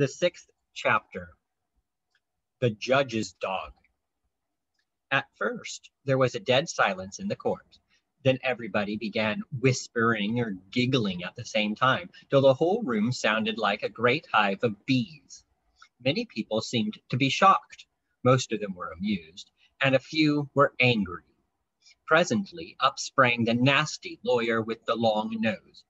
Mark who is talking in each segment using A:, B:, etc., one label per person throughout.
A: The sixth chapter, The Judge's Dog. At first, there was a dead silence in the court. Then everybody began whispering or giggling at the same time, till the whole room sounded like a great hive of bees. Many people seemed to be shocked. Most of them were amused, and a few were angry. Presently, up sprang the nasty lawyer with the long nose.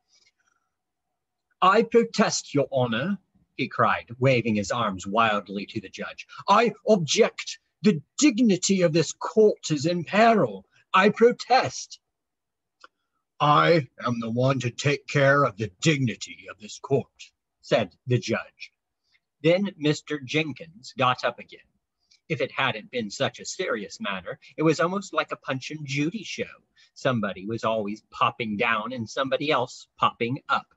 A: "I protest, Your Honor," he cried, waving his arms wildly to the judge. "I object. The dignity of this court is in peril. I protest." "I am the one to take care of the dignity of this court," said the judge. Then Mr. Jenkins got up again. If it hadn't been such a serious matter, it was almost like a Punch and Judy show. Somebody was always popping down and somebody else popping up.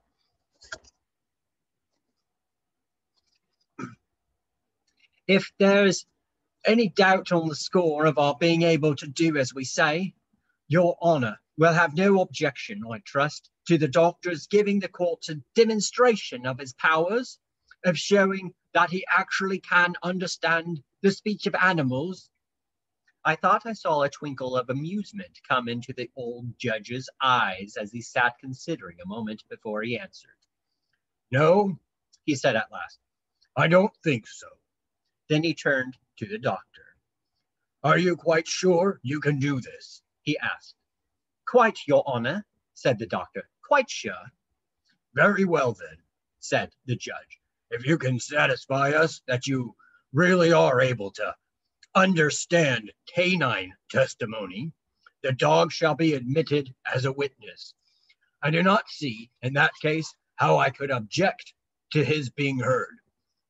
A: "If there's any doubt on the score of our being able to do as we say, Your Honor will have no objection, I trust, to the doctor's giving the court a demonstration of his powers, of showing that he actually can understand the speech of animals." I thought I saw a twinkle of amusement come into the old judge's eyes as he sat considering a moment before he answered. "No," he said at last, "I don't think so." Then he turned to the doctor. "Are you quite sure you can do this?" he asked. "Quite, Your Honor," said the doctor. "Quite sure." "Very well, then," said the judge. "If you can satisfy us that you really are able to understand canine testimony, the dog shall be admitted as a witness. I do not see, in that case, how I could object to his being heard.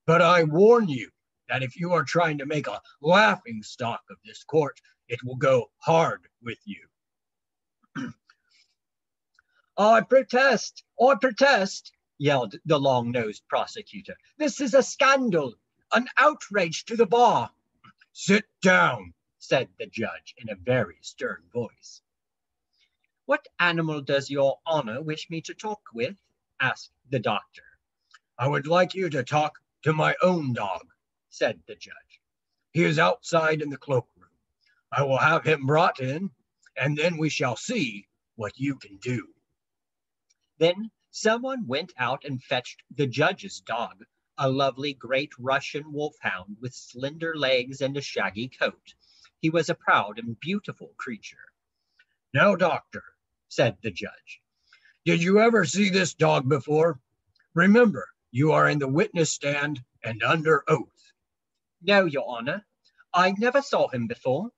A: But I warn you that if you are trying to make a laughing stock of this court, it will go hard with you." I protest, yelled the long-nosed prosecutor. "This is a scandal, an outrage to the bar." "Sit down," said the judge in a very stern voice. "What animal does Your Honor wish me to talk with?" asked the doctor. "I would like you to talk to my own dog," said the judge. "He is outside in the cloakroom. I will have him brought in, and then we shall see what you can do." Then someone went out and fetched the judge's dog, a lovely great Russian wolfhound with slender legs and a shaggy coat. He was a proud and beautiful creature. "Now, doctor," said the judge, "did you ever see this dog before? Remember, you are in the witness stand and under oath." "No, Your Honor, I never saw him before."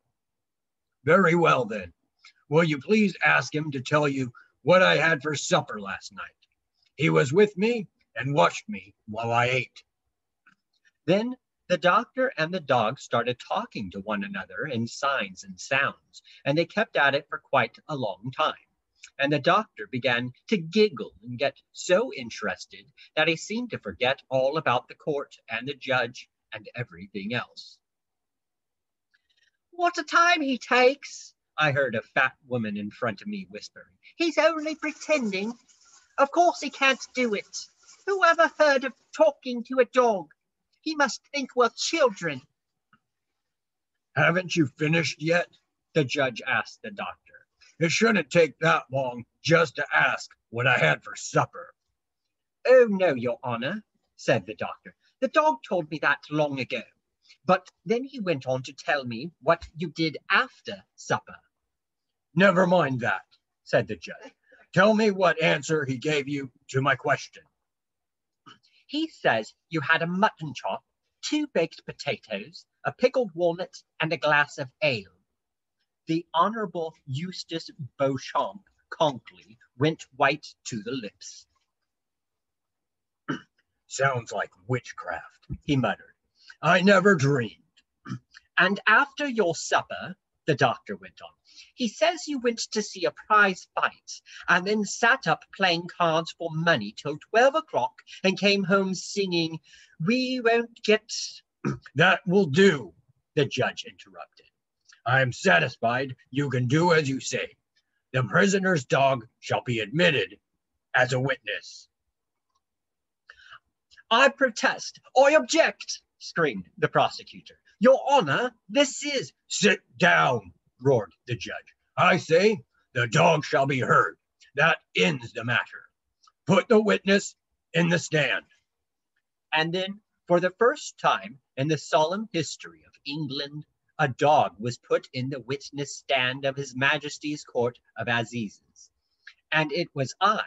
A: "Very well, then. Will you please ask him to tell you what I had for supper last night? He was with me and watched me while I ate." Then the doctor and the dog started talking to one another in signs and sounds, and they kept at it for quite a long time. And the doctor began to giggle and get so interested that he seemed to forget all about the court and the judge and everything else. "What a time he takes," I heard a fat woman in front of me whispering. "He's only pretending. Of course he can't do it. Who ever heard of talking to a dog? He must think we're children." "Haven't you finished yet?" the judge asked the doctor. "It shouldn't take that long just to ask what I had for supper." "Oh, no, Your Honor," said the doctor. "The dog told me that long ago. But then he went on to tell me what you did after supper." "Never mind that," said the judge. "Tell me what answer he gave you to my question." "He says you had a mutton chop, 2 baked potatoes, a pickled walnut, and a glass of ale." The Honorable Eustace Beauchamp Conklin went white to the lips. "Sounds like witchcraft," he muttered. "I never dreamed." "And after your supper," the doctor went on, "he says you went to see a prize fight and then sat up playing cards for money till 12 o'clock and came home singing, 'We won't get—'" "That will do," the judge interrupted. "I am satisfied you can do as you say. The prisoner's dog shall be admitted as a witness." I protest, I object, screamed the prosecutor. Your Honor, this is— Sit down, roared the judge. I say the dog shall be heard. That ends the matter. Put the witness in the stand. And then, for the first time in the solemn history of England, a dog was put in the witness stand of His Majesty's Court of Assizes. And it was I,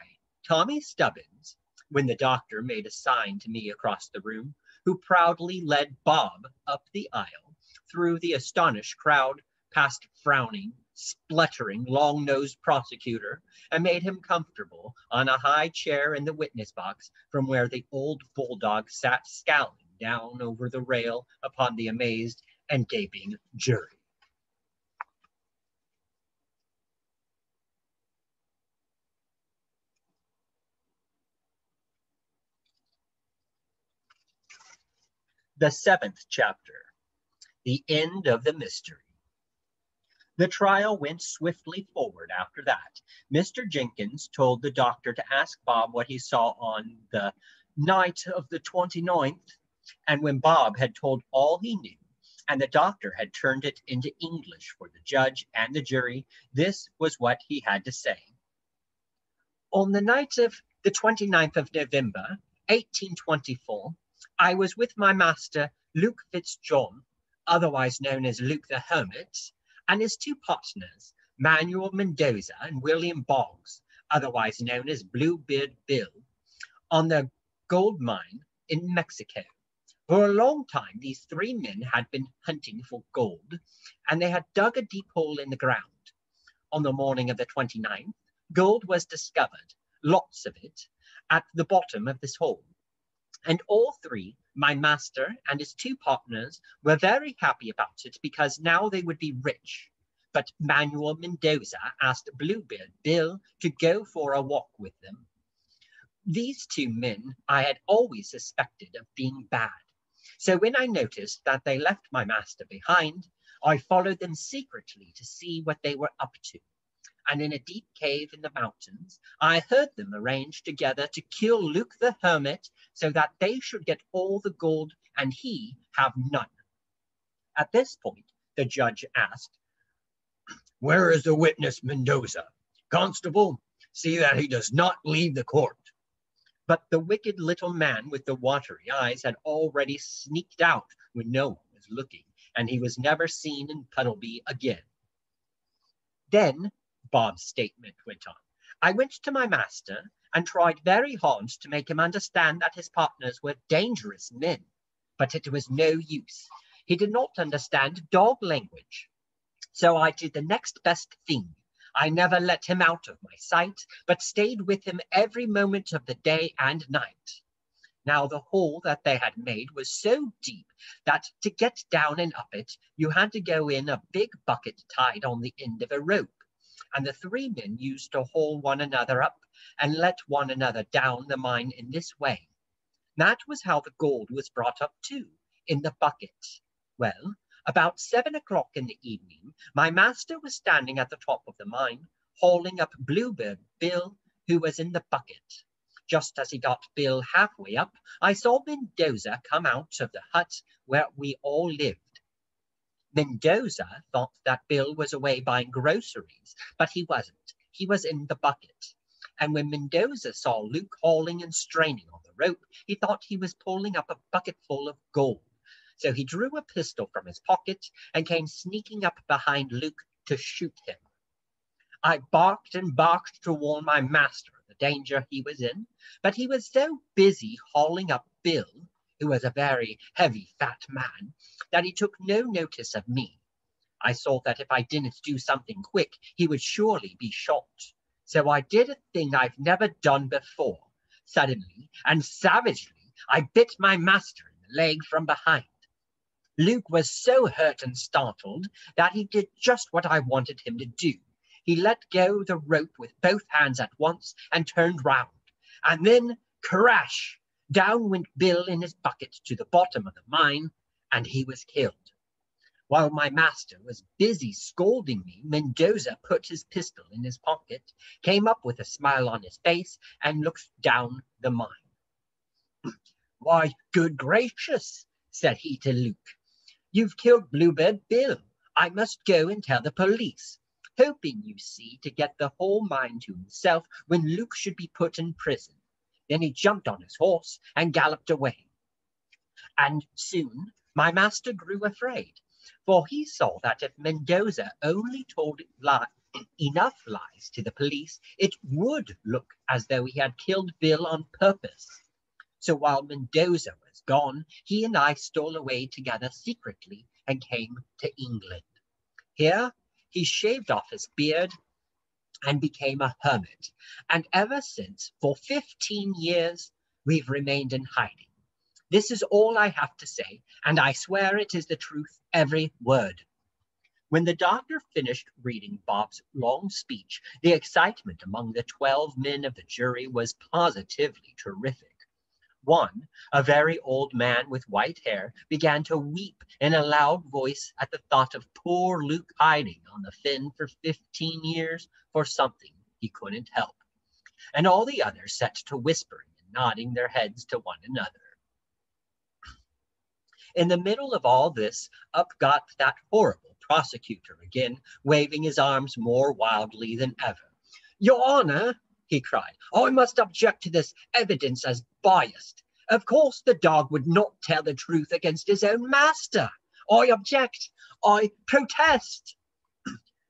A: Tommy Stubbins, when the doctor made a sign to me across the room, who proudly led Bob up the aisle, through the astonished crowd, past frowning, spluttering, long-nosed prosecutor, and made him comfortable on a high chair in the witness box, from where the old bulldog sat scowling down over the rail upon the amazed and gaping jury. The seventh chapter, the end of the mystery. The trial went swiftly forward after that. Mr. Jenkins told the doctor to ask Bob what he saw on the night of the 29th, and when Bob had told all he knew, and the doctor had turned it into English for the judge and the jury, this was what he had to say. On the night of the 29th of November, 1824, I was with my master, Luke Fitzjohn, otherwise known as Luke the Hermit, and his two partners, Manuel Mendoza and William Boggs, otherwise known as Bluebeard Bill, on the gold mine in Mexico. For a long time, these three men had been hunting for gold, and they had dug a deep hole in the ground. On the morning of the 29th, gold was discovered, lots of it, at the bottom of this hole. And all three, my master and his two partners, were very happy about it because now they would be rich. But Manuel Mendoza asked Bluebeard Bill to go for a walk with them. These two men I had always suspected of being bad. So when I noticed that they left my master behind, I followed them secretly to see what they were up to. And in a deep cave in the mountains, I heard them arrange together to kill Luke the Hermit so that they should get all the gold and he have none. At this point, the judge asked, Where is the witness Mendoza? Constable, see that he does not leave the court. But the wicked little man with the watery eyes had already sneaked out when no one was looking, and he was never seen in Puddleby again. Then, Bob's statement went on, I went to my master and tried very hard to make him understand that his partners were dangerous men, but it was no use. He did not understand dog language. So I did the next best thing. I never let him out of my sight, but stayed with him every moment of the day and night. Now the hole that they had made was so deep that to get down and up it, you had to go in a big bucket tied on the end of a rope. And the three men used to haul one another up and let one another down the mine in this way. That was how the gold was brought up too, in the bucket. Well, about 7 o'clock in the evening, my master was standing at the top of the mine, hauling up Bluebeard Bill, who was in the bucket. Just as he got Bill halfway up, I saw Mendoza come out of the hut where we all lived. Mendoza thought that Bill was away buying groceries, but he wasn't. He was in the bucket. And when Mendoza saw Luke hauling and straining on the rope, he thought he was pulling up a bucketful of gold. So he drew a pistol from his pocket and came sneaking up behind Luke to shoot him. I barked and barked to warn my master of the danger he was in, but he was so busy hauling up Bill, who was a very heavy, fat man, that he took no notice of me. I saw that if I didn't do something quick, he would surely be shot. So I did a thing I've never done before. Suddenly and savagely, I bit my master in the leg from behind. Luke was so hurt and startled that he did just what I wanted him to do. He let go the rope with both hands at once and turned round. And then, crash! Down went Bill in his bucket to the bottom of the mine, and he was killed. While my master was busy scolding me, Mendoza put his pistol in his pocket, came up with a smile on his face, and looked down the mine. Why, good gracious, said he to Luke. You've killed Bluebird Bill. I must go and tell the police. Hoping, you see, to get the whole mine to himself when Luke should be put in prison. Then he jumped on his horse and galloped away. And soon my master grew afraid, for he saw that if Mendoza only told enough lies to the police, it would look as though he had killed Bill on purpose. So while Mendoza was gone, he and I stole away together secretly and came to England. Here he shaved off his beard and became a hermit. And ever since, for 15 years, we've remained in hiding. This is all I have to say, and I swear it is the truth, every word. When the doctor finished reading Bob's long speech, the excitement among the 12 men of the jury was positively terrific. One, a very old man with white hair, began to weep in a loud voice at the thought of poor Luke hiding on the fen for 15 years for something he couldn't help. And all the others set to whispering and nodding their heads to one another. In the middle of all this, up got that horrible prosecutor again, waving his arms more wildly than ever. Your Honor, he cried, I must object to this evidence as biased. Of course the dog would not tell the truth against his own master. I object. I protest.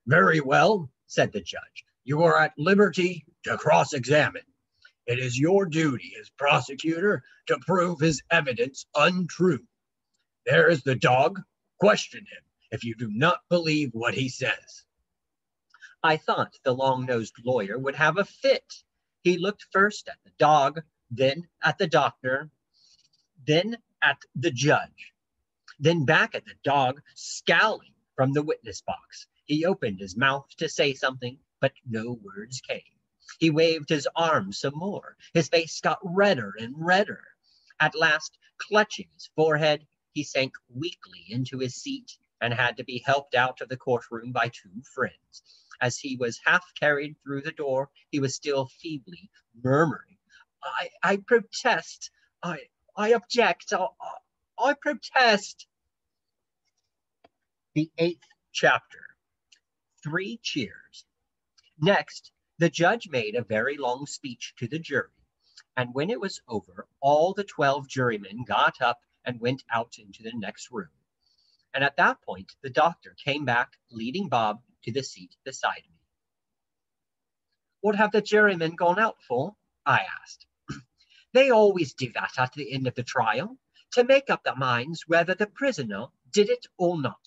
A: Very well, said the judge. You are at liberty to cross-examine. It is your duty as prosecutor to prove his evidence untrue. There is the dog. Question him if you do not believe what he says. I thought the long-nosed lawyer would have a fit. He looked first at the dog, then at the doctor, then at the judge, then back at the dog, scowling from the witness box. He opened his mouth to say something, but no words came. He waved his arms some more. His face got redder and redder. At last, clutching his forehead, he sank weakly into his seat and had to be helped out of the courtroom by two friends. As he was half carried through the door, he was still feebly murmuring, I protest. I object. I protest. The 8th chapter. 3 cheers. Next, the judge made a very long speech to the jury, and when it was over, all the 12 jurymen got up and went out into the next room. And at that point, the doctor came back, leading Bob to the seat beside me. What have the jurymen gone out for? I asked. They always do that at the end of the trial, to make up their minds whether the prisoner did it or not.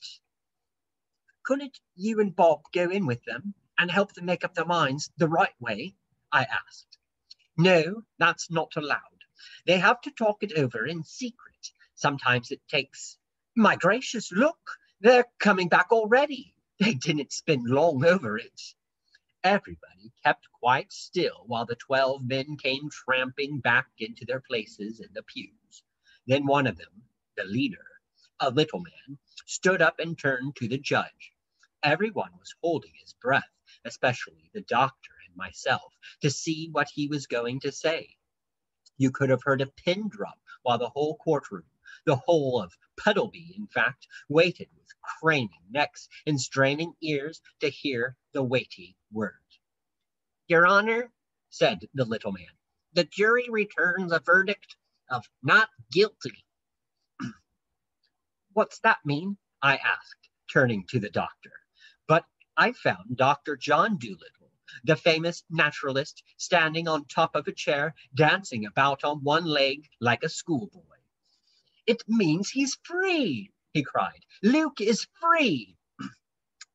A: Couldn't you and Bob go in with them and help them make up their minds the right way? I asked. No, that's not allowed. They have to talk it over in secret. Sometimes it takes... My gracious, look, they're coming back already. They didn't spend long over it. Everybody kept quite still while the 12 men came tramping back into their places in the pews. Then one of them, the leader, a little man, stood up and turned to the judge. Everyone was holding his breath, especially the doctor and myself, to see what he was going to say. You could have heard a pin drop while the whole courtroom, the whole of Puddleby, in fact, waited with craning necks and straining ears to hear the weighty word. Your Honor, said the little man, the jury returns a verdict of not guilty. What's that mean? I asked, turning to the doctor. But I found Dr. John Dolittle, the famous naturalist, standing on top of a chair, dancing about on one leg like a schoolboy. It means he's free, he cried. Luke is free.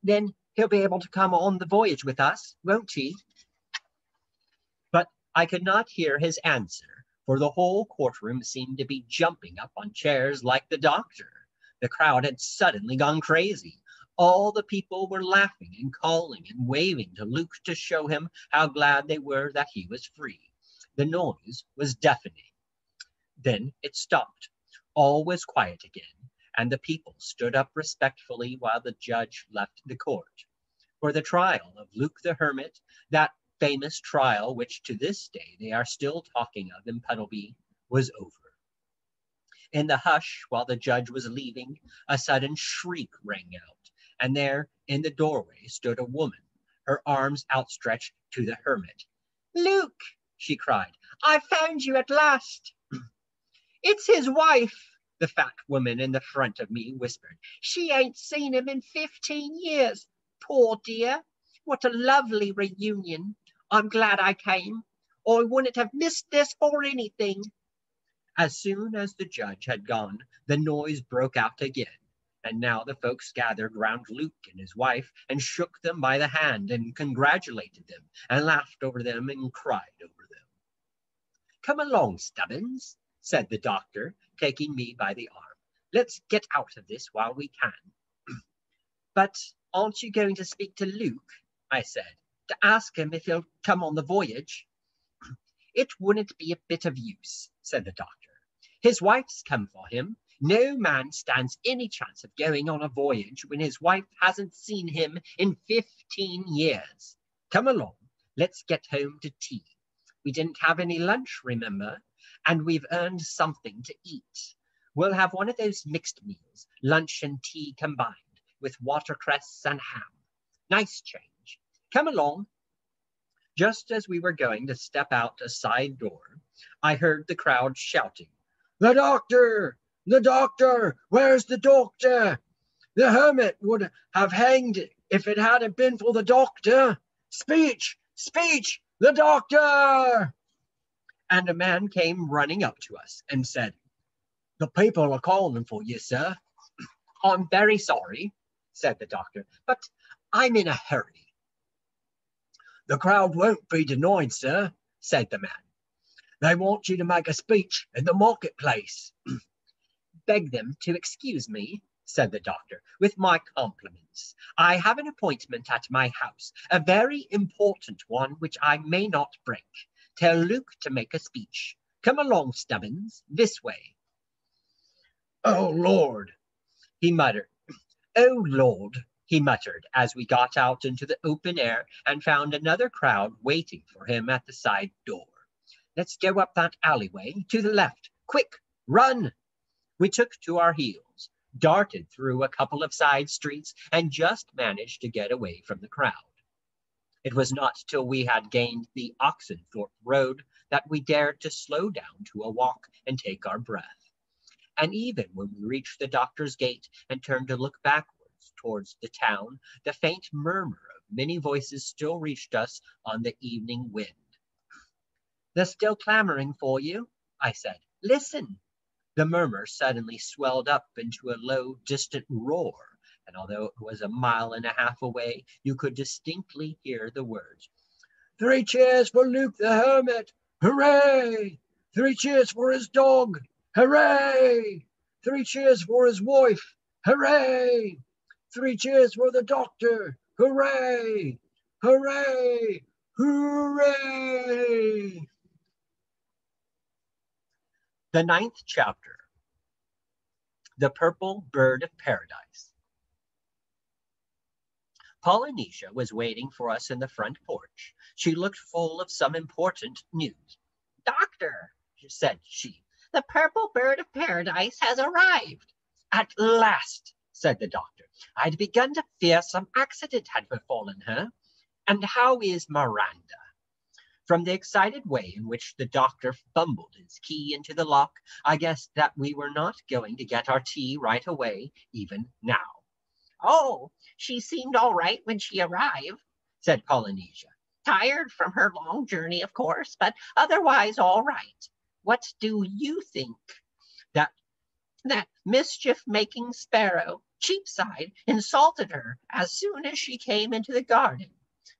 A: Then he'll be able to come on the voyage with us, won't he? But I could not hear his answer, for the whole courtroom seemed to be jumping up on chairs like the doctor. The crowd had suddenly gone crazy. All the people were laughing and calling and waving to Luke to show him how glad they were that he was free. The noise was deafening. Then it stopped. All was quiet again, and the people stood up respectfully while the judge left the court. For the trial of Luke the Hermit, that famous trial which to this day they are still talking of in Puddleby, was over. In the hush, while the judge was leaving, a sudden shriek rang out, and there in the doorway stood a woman, her arms outstretched to the hermit. "Luke," she cried, "I found you at last." "It's his wife," the fat woman in the front of me whispered. "She ain't seen him in 15 years. Poor dear. What a lovely reunion. I'm glad I came. I wouldn't have missed this for anything." As soon as the judge had gone, the noise broke out again, and now the folks gathered round Luke and his wife and shook them by the hand and congratulated them and laughed over them and cried over them. "Come along, Stubbins," said the doctor, taking me by the arm. "Let's get out of this while we can." "But aren't you going to speak to Luke?" I said, "to ask him if he'll come on the voyage?" "It wouldn't be a bit of use," said the doctor. "His wife's come for him. No man stands any chance of going on a voyage when his wife hasn't seen him in 15 years. Come along, let's get home to tea. We didn't have any lunch, remember, and we've earned something to eat. We'll have one of those mixed meals, lunch and tea combined, with watercress and ham. Nice change. Come along." Just as we were going to step out a side door, I heard the crowd shouting, "The doctor! The doctor! Where's the doctor? The hermit would have hanged if it hadn't been for the doctor. Speech! Speech! The doctor!" And a man came running up to us and said, "The people are calling for you, sir." "I'm very sorry," said the doctor, "but I'm in a hurry." "The crowd won't be denied, sir," said the man. "They want you to make a speech in the marketplace." "Beg them to excuse me," said the doctor, "with my compliments. I have an appointment at my house, a very important one which I may not break. Tell Luke to make a speech. Come along, Stubbins, this way." "Oh, Lord," he muttered. "Oh, Lord," he muttered, as we got out into the open air and found another crowd waiting for him at the side door. "Let's go up that alleyway, to the left. Quick, run!" We took to our heels, darted through a couple of side streets, and just managed to get away from the crowd. It was not till we had gained the Oxenthorpe Road that we dared to slow down to a walk and take our breath. And even when we reached the doctor's gate and turned to look backwards towards the town, the faint murmur of many voices still reached us on the evening wind. "They're still clamoring for you," I said. "Listen." The murmur suddenly swelled up into a low, distant roar, and although it was a mile and a half away, you could distinctly hear the words, "3 cheers for Luke the Hermit! Hooray! 3 cheers for his dog! Hooray! 3 cheers for his wife! Hooray! 3 cheers for the doctor! Hooray! Hooray! Hooray!" The 9th chapter, The Purple Bird of Paradise. Polynesia was waiting for us in the front porch. She looked full of some important news. "Doctor," said she, "the Purple Bird of Paradise has arrived." "At last," said the doctor. "I'd begun to fear some accident had befallen her. And how is Miranda?" From the excited way in which the doctor fumbled his key into the lock, I guessed that we were not going to get our tea right away, even now. "Oh, she seemed all right when she arrived," said Polynesia. "Tired from her long journey, of course, but otherwise all right. What do you think? That mischief-making sparrow, Cheapside, insulted her as soon as she came into the garden.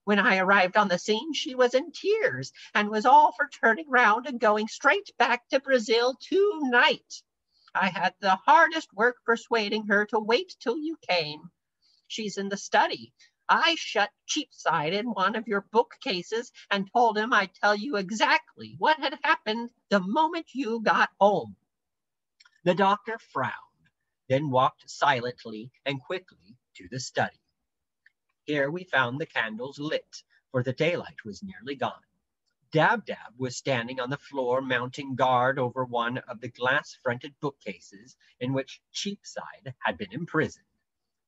A: When I arrived on the scene, she was in tears and was all for turning round and going straight back to Brazil tonight. I had the hardest work persuading her to wait till you came. She's in the study. I shut Cheapside in one of your bookcases and told him I'd tell you exactly what had happened the moment you got home." The doctor frowned, then walked silently and quickly to the study. Here we found the candles lit, for the daylight was nearly gone. Dab-Dab was standing on the floor, mounting guard over one of the glass-fronted bookcases in which Cheapside had been imprisoned.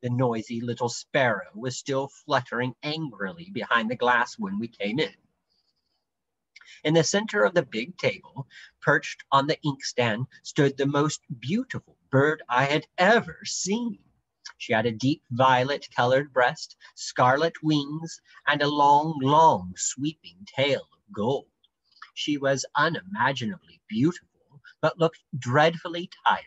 A: The noisy little sparrow was still fluttering angrily behind the glass when we came in. In the center of the big table, perched on the inkstand, stood the most beautiful bird I had ever seen. She had a deep violet-colored breast, scarlet wings, and a long, long, sweeping tail of gold. She was unimaginably beautiful, but looked dreadfully tired.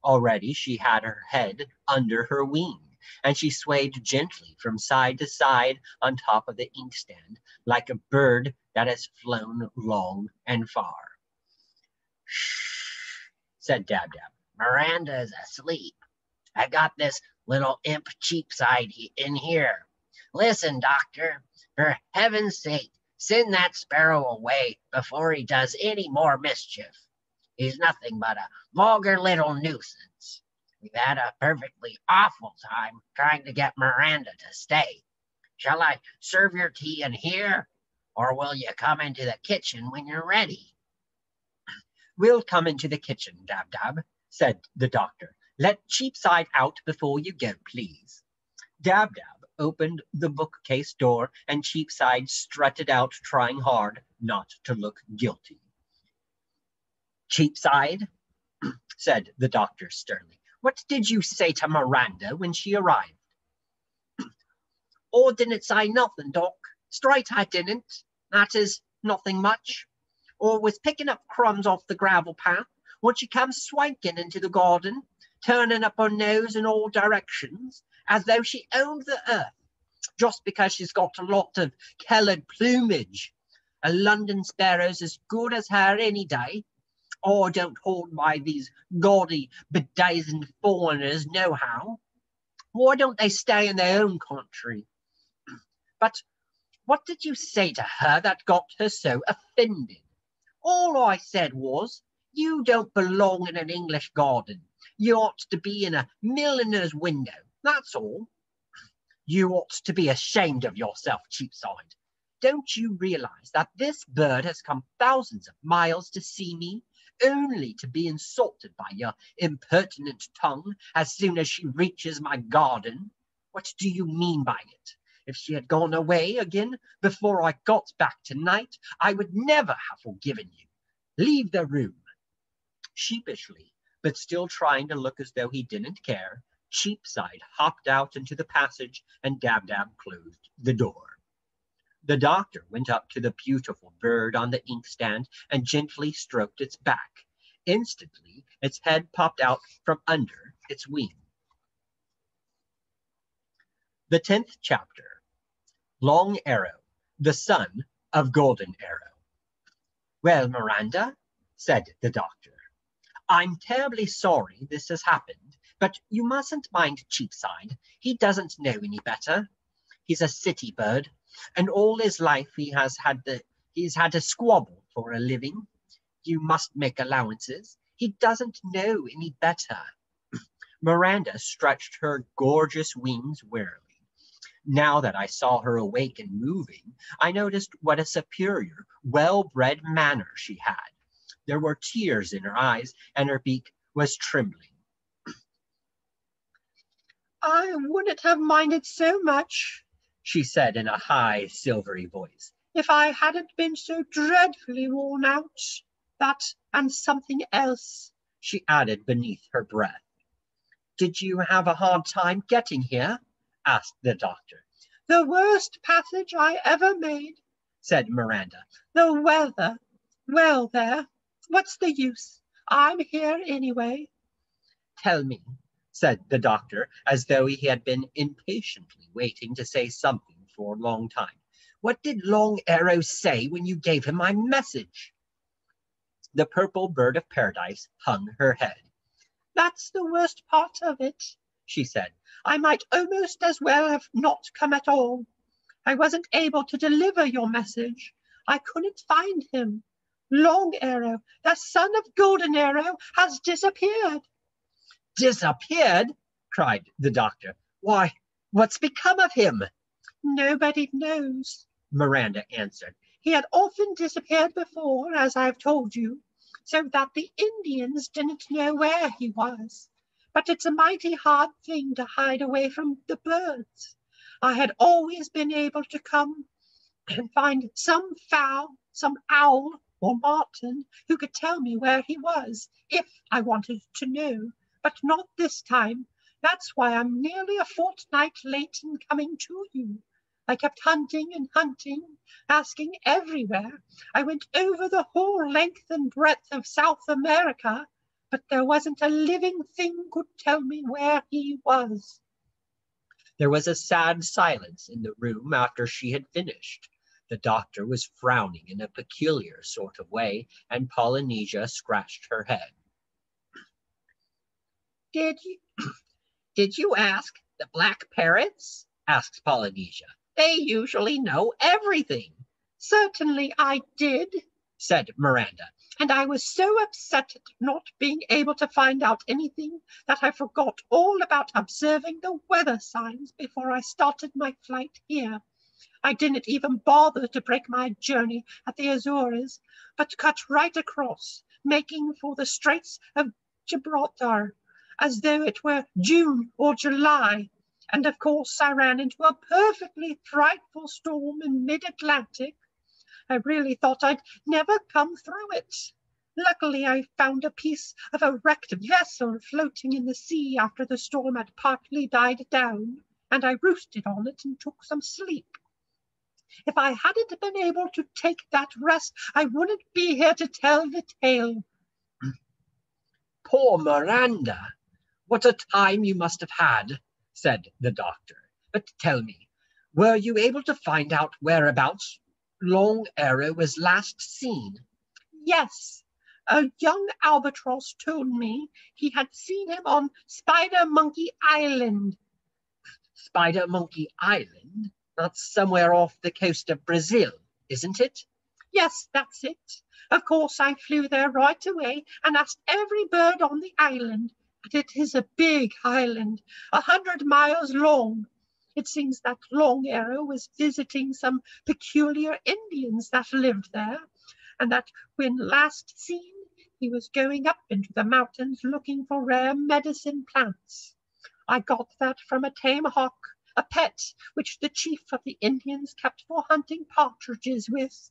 A: Already she had her head under her wing, and she swayed gently from side to side on top of the inkstand, like a bird that has flown long and far. "Shh," said Dab-Dab. "Miranda's asleep. I got this little imp Cheapside in here. Listen, doctor, for heaven's sake, send that sparrow away before he does any more mischief. He's nothing but a vulgar little nuisance. We've had a perfectly awful time trying to get Miranda to stay. Shall I serve your tea in here, or will you come into the kitchen when you're ready?" "We'll come into the kitchen, Dab-Dab," said the doctor. "Let Cheapside out before you go, please." Dab-Dab opened the bookcase door, and Cheapside strutted out, trying hard not to look guilty. "Cheapside," said the doctor sternly, "what did you say to Miranda when she arrived?" "Oh, didn't say nothing, Doc. Straight I didn't. That is, nothing much. Or was picking up crumbs off the gravel path when she comes swanking into the garden, turning up her nose in all directions, as though she owned the earth, just because she's got a lot of coloured plumage. A London sparrow's as good as her any day. I don't hold by these gaudy, bedizened foreigners nohow. Why don't they stay in their own country? But what did you say to her that got her so offended?" "All I said was, you don't belong in an English garden. You ought to be in a milliner's window, that's all." "You ought to be ashamed of yourself, Cheapside. Don't you realize that this bird has come thousands of miles to see me, only to be insulted by your impertinent tongue as soon as she reaches my garden? What do you mean by it? If she had gone away again before I got back tonight, I would never have forgiven you. Leave the room." Sheepishly, but still trying to look as though he didn't care, Cheapside hopped out into the passage, and Dab-Dab closed the door. The doctor went up to the beautiful bird on the inkstand and gently stroked its back. Instantly, its head popped out from under its wing. The 10th chapter. Long Arrow, the son of Golden Arrow. "Well, Miranda," said the doctor, "I'm terribly sorry this has happened, but you mustn't mind Cheapside. He doesn't know any better. He's a city bird, and all his life he's had to squabble for a living. You must make allowances. He doesn't know any better." Miranda stretched her gorgeous wings wearily. Now that I saw her awake and moving, I noticed what a superior, well-bred manner she had. There were tears in her eyes, and her beak was trembling. "I wouldn't have minded so much," she said in a high, silvery voice, "if I hadn't been so dreadfully worn out. That and something else," she added beneath her breath. "Did you have a hard time getting here?" asked the doctor. "The worst passage I ever made," said Miranda. "The weather. Well, there, what's the use? I'm here anyway." "Tell me," said the doctor, as though he had been impatiently waiting to say something for a long time. "What did Long Arrow say when you gave him my message?" The purple bird of paradise hung her head. "That's the worst part of it," she said. "I might almost as well have not come at all. I wasn't able to deliver your message. I couldn't find him. Long Arrow, the son of Golden Arrow, has disappeared." "Disappeared?" cried the doctor. "Why, what's become of him?" "Nobody knows," Miranda answered.
B: He had often disappeared before, as I've told you, so that the Indians didn't know where he was. But it's a mighty hard thing to hide away from the birds. I had always been able to come and find some fowl, some owl or martin who could tell me where he was, if I wanted to know, but not this time. That's why I'm nearly a fortnight late in coming to you. I kept hunting and hunting, asking everywhere. I went over the whole length and breadth of South America, but there wasn't a living thing could tell me where he was.
A: There was a sad silence in the room after she had finished. The doctor was frowning in a peculiar sort of way, and Polynesia scratched her head.
B: Did you ask the black parrots?
A: Asked Polynesia.
B: They usually know everything. Certainly I did,
A: said Miranda.
B: And I was so upset at not being able to find out anything that I forgot all about observing the weather signs before I started my flight here. I didn't even bother to break my journey at the Azores, but cut right across, making for the Straits of Gibraltar, as though it were June or July. And of course I ran into a perfectly frightful storm in mid-Atlantic. I really thought I'd never come through it. Luckily, I found a piece of a wrecked vessel floating in the sea after the storm had partly died down, and I roosted on it and took some sleep. If I hadn't been able to take that rest, I wouldn't be here to tell the tale.
A: Poor Miranda! What a time you must have had, said the doctor. But tell me, were you able to find out whereabouts Long Arrow was last seen?
B: Yes. A young albatross told me he had seen him on Spider Monkey Island.
A: Spider Monkey Island? That's somewhere off the coast of Brazil, isn't it?
B: Yes, that's it. Of course, I flew there right away and asked every bird on the island. But it is a big island, 100 miles long. It seems that Long Arrow was visiting some peculiar Indians that lived there, and that when last seen, he was going up into the mountains looking for rare medicine plants. I got that from a tame hawk, a pet which the chief of the Indians kept for hunting partridges with.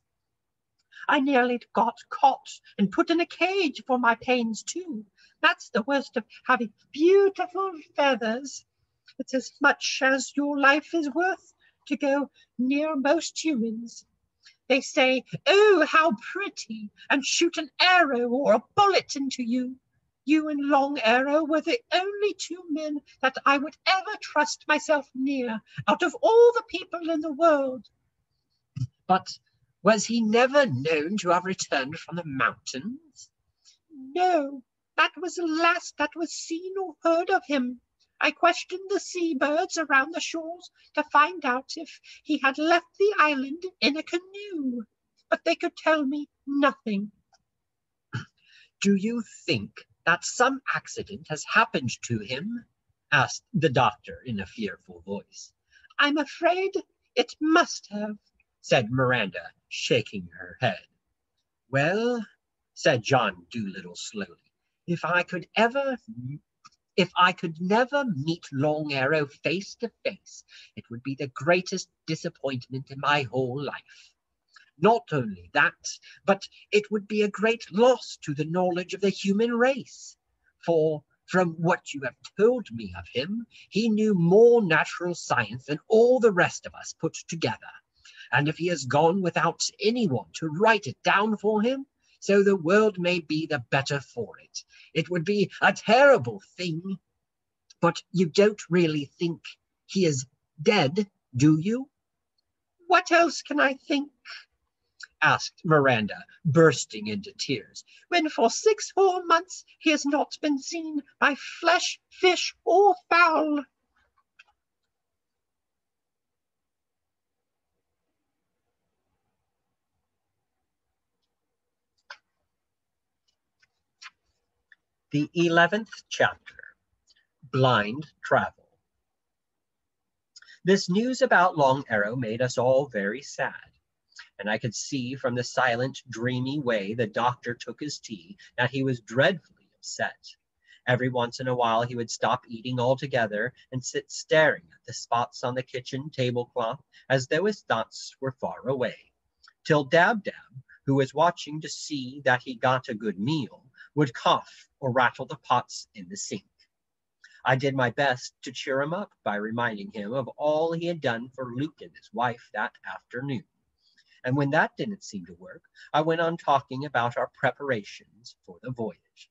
B: I nearly got caught and put in a cage for my pains, too. That's the worst of having beautiful feathers. It's as much as your life is worth to go near most humans. They say, oh, how pretty, and shoot an arrow or a bullet into you. You and Long Arrow were the only two men that I would ever trust myself near out of all the people in the world.
A: But was he never known to have returned from the mountains?
B: No, that was the last that was seen or heard of him. I questioned the seabirds around the shores to find out if he had left the island in a canoe, but they could tell me nothing.
A: Do you think that some accident has happened to him? Asked the doctor in a fearful voice.
B: I'm afraid it must have,
A: said Miranda, shaking her head. Well, said John Dolittle slowly, if I could never meet Long Arrow face to face, it would be the greatest disappointment in my whole life. Not only that, but it would be a great loss to the knowledge of the human race. For from what you have told me of him, he knew more natural science than all the rest of us put together. And if he has gone without anyone to write it down for him, so the world may be the better for it, it would be a terrible thing. But you don't really think he is dead, do you?
B: What else can I think?
A: Asked Miranda, bursting into tears.
B: When for 6 whole months he has not been seen by flesh, fish, or fowl.
A: The 11th chapter, Blind Travel. This news about Long Arrow made us all very sad. and I could see from the silent, dreamy way the doctor took his tea that he was dreadfully upset. Every once in a while he would stop eating altogether and sit staring at the spots on the kitchen tablecloth as though his thoughts were far away, till Dab-Dab, who was watching to see that he got a good meal, would cough or rattle the pots in the sink. I did my best to cheer him up by reminding him of all he had done for Luke and his wife that afternoon. And when that didn't seem to work, I went on talking about our preparations for the voyage.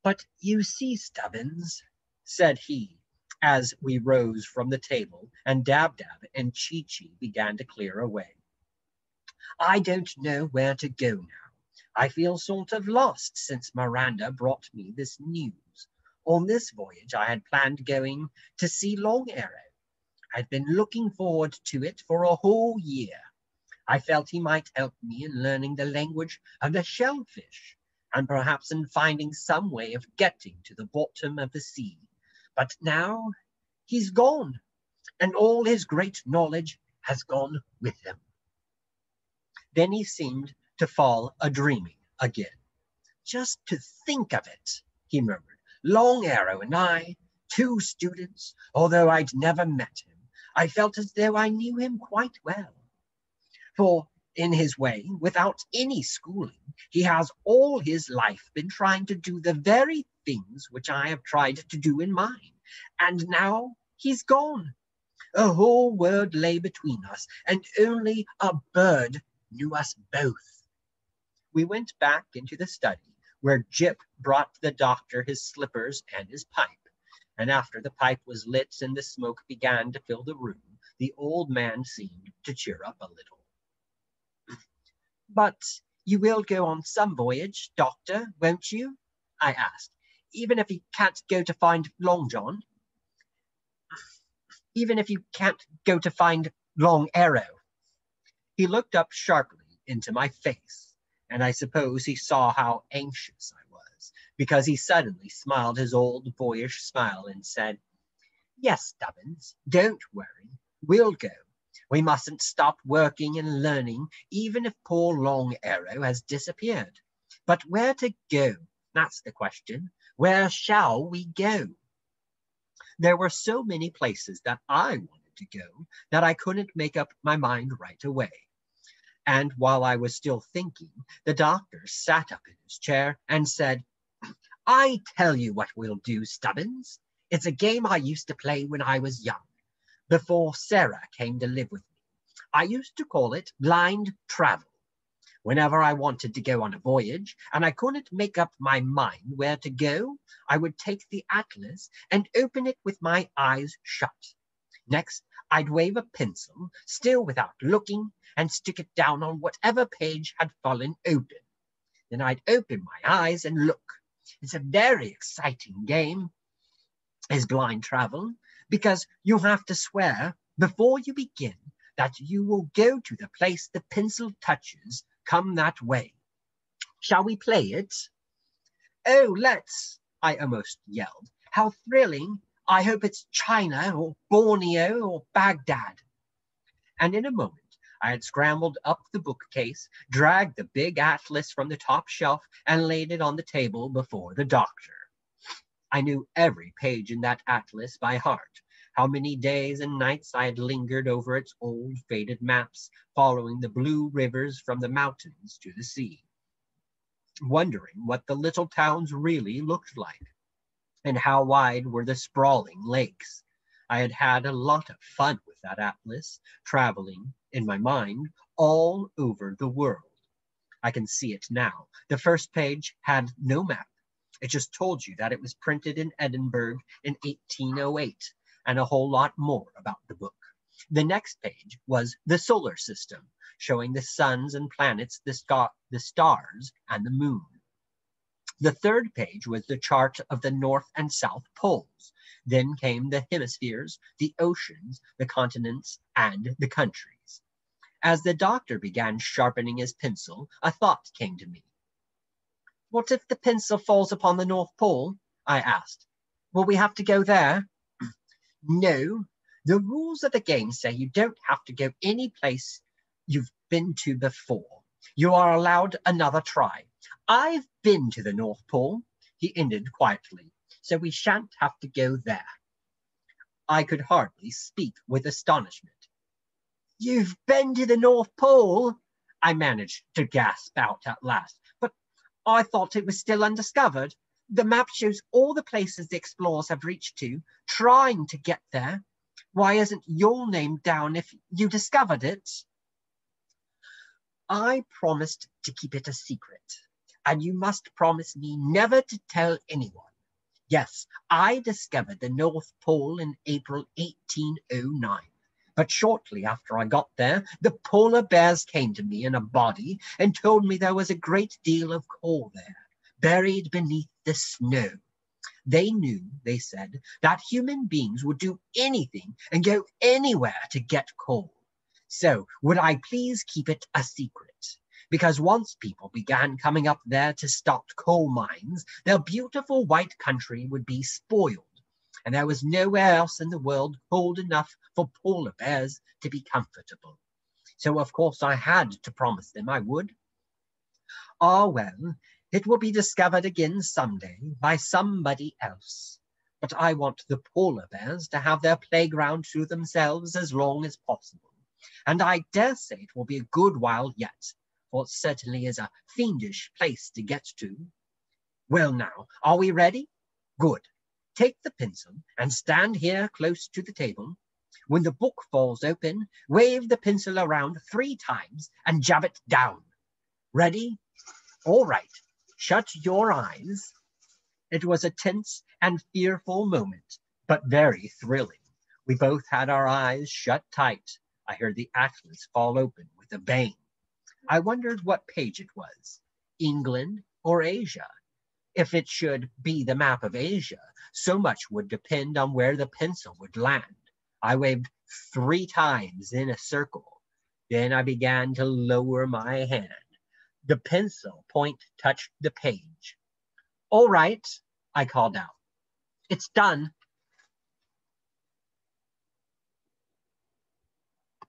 A: "But you see, Stubbins," said he, as we rose from the table and Dab-Dab and Chee-Chee began to clear away, "I don't know where to go now. I feel sort of lost since Miranda brought me this news. On this voyage I had planned going to see Long Arrow. I'd been looking forward to it for a whole year. I felt he might help me in learning the language of the shellfish, and perhaps in finding some way of getting to the bottom of the sea. But now he's gone, and all his great knowledge has gone with him." Then he seemed to fall a-dreaming again. "Just to think of it," he murmured. "Long Arrow and I, 2 students, although I'd never met him. I felt as though I knew him quite well. For, in his way, without any schooling, he has all his life been trying to do the very things which I have tried to do in mine. And now he's gone. A whole world lay between us, and only a bird knew us both." We went back into the study, where Jip brought the doctor his slippers and his pipe, and after the pipe was lit and the smoke began to fill the room, the old man seemed to cheer up a little. "But you will go on some voyage, Doctor, won't you?" I asked, "even if you can't go to find Long John?" "Even if you can't go to find Long Arrow." He looked up sharply into my face, and I suppose he saw how anxious I was, because he suddenly smiled his old boyish smile and said, "Yes, Stubbins, don't worry. We'll go. We mustn't stop working and learning, even if poor Long Arrow has disappeared. But where to go? That's the question. Where shall we go?" There were so many places that I wanted to go that I couldn't make up my mind right away. And while I was still thinking, the doctor sat up in his chair and said, "I tell you what we'll do, Stubbins. It's a game I used to play when I was young, before Sarah came to live with me. I used to call it blind travel. Whenever I wanted to go on a voyage and I couldn't make up my mind where to go, I would take the atlas and open it with my eyes shut. Next, I'd wave a pencil, still without looking, and stick it down on whatever page had fallen open. Then I'd open my eyes and look. It's a very exciting game, is blind travel, because you have to swear before you begin that you will go to the place the pencil touches, come that way. Shall we play it?" "Oh, let's," I almost yelled. "How thrilling. I hope it's China or Borneo or Baghdad." And in a moment, I had scrambled up the bookcase, dragged the big atlas from the top shelf, and laid it on the table before the doctor. I knew every page in that atlas by heart. How many days and nights I had lingered over its old faded maps, following the blue rivers from the mountains to the sea, wondering what the little towns really looked like, and how wide were the sprawling lakes. I had had a lot of fun with that atlas, traveling, in my mind, all over the world. I can see it now. The first page had no map. It just told you that it was printed in Edinburgh in 1808, and a whole lot more about the book. The next page was the solar system, showing the suns and planets, the stars, and the moon. The third page was the chart of the North and South poles. Then came the hemispheres, the oceans, the continents, and the countries. As the doctor began sharpening his pencil, a thought came to me. "What if the pencil falls upon the North Pole?" I asked. "Will we have to go there?" "No. The rules of the game say you don't have to go any place you've been to before. You are allowed another try. I've been to the North Pole, he ended quietly, so we shan't have to go there. I could hardly speak with astonishment. You've been to the North Pole? I managed to gasp out at last. But I thought it was still undiscovered. The map shows all the places the explorers have reached to, trying to get there. Why isn't your name down if you discovered it? I promised to keep it a secret, and you must promise me never to tell anyone. Yes, I discovered the North Pole in April 1809. But shortly after I got there, the polar bears came to me in a body and told me there was a great deal of coal there, buried beneath the snow. They knew, they said, that human beings would do anything and go anywhere to get coal. So would I please keep it a secret? Because once people began coming up there to stock coal mines, their beautiful white country would be spoiled, and there was nowhere else in the world cold enough for polar bears to be comfortable. So of course I had to promise them I would. Ah, well, it will be discovered again someday by somebody else. But I want the polar bears to have their playground to themselves as long as possible. And I dare say it will be a good while yet, for it certainly is a fiendish place to get to. Well now, are we ready? Good. Take the pencil and stand here close to the table. When the book falls open, wave the pencil around 3 times and jab it down. Ready? All right. Shut your eyes. It was a tense and fearful moment, but very thrilling. We both had our eyes shut tight. I heard the atlas fall open with a bang. I wondered what page it was, England or Asia. If it should be the map of Asia, so much would depend on where the pencil would land. I waved 3 times in a circle. Then I began to lower my hand. The pencil point touched the page. All right, I called out. It's done.